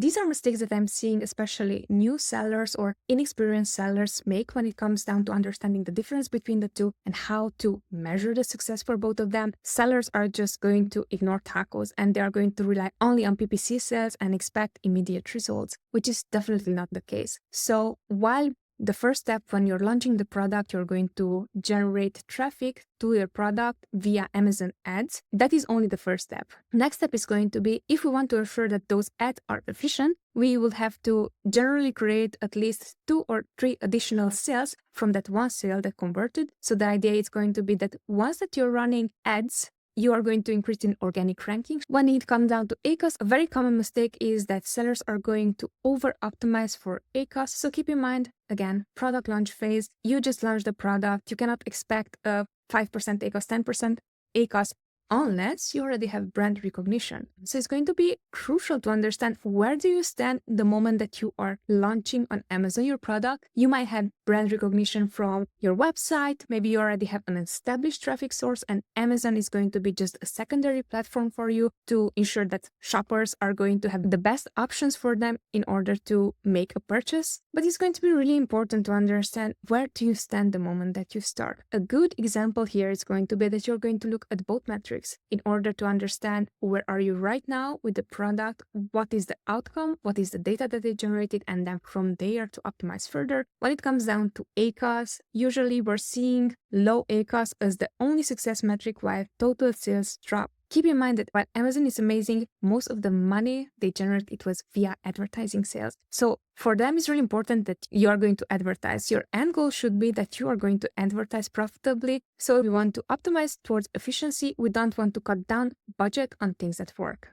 These are mistakes that I'm seeing especially new sellers or inexperienced sellers make when it comes down to understanding the difference between the two and how to measure the success for both of them. Sellers are just going to ignore TACOS and they are going to rely only on PPC sales and expect immediate results, which is definitely not the case. So while the first step when you're launching the product, you're going to generate traffic to your product via Amazon ads. That is only the first step. Next step is going to be, if we want to ensure that those ads are efficient, we will have to generally create at least 2 or 3 additional sales from that one sale that converted. So the idea is going to be that once that you're running ads, you are going to increase in organic rankings. When it comes down to ACOS, a very common mistake is that sellers are going to over-optimize for ACOS. So keep in mind, again, product launch phase, you just launched the product. You cannot expect a 5% ACOS, 10% ACOS unless you already have brand recognition. So it's going to be crucial to understand where do you stand the moment that you are launching on Amazon your product. You might have brand recognition from your website. Maybe you already have an established traffic source and Amazon is going to be just a secondary platform for you to ensure that shoppers are going to have the best options for them in order to make a purchase. But it's going to be really important to understand where do you stand the moment that you start. A good example here is going to be that you're going to look at both metrics in order to understand where are you right now with the product, what is the outcome, what is the data that they generated, and then from there to optimize further. When it comes down to ACOS, usually we're seeing low ACOS as the only success metric while total sales drop. Keep in mind that while Amazon is amazing, most of the money they generate, it was via advertising sales. So for them, it's really important that you are going to advertise. Your end goal should be that you are going to advertise profitably. So we want to optimize towards efficiency. We don't want to cut down budget on things that work.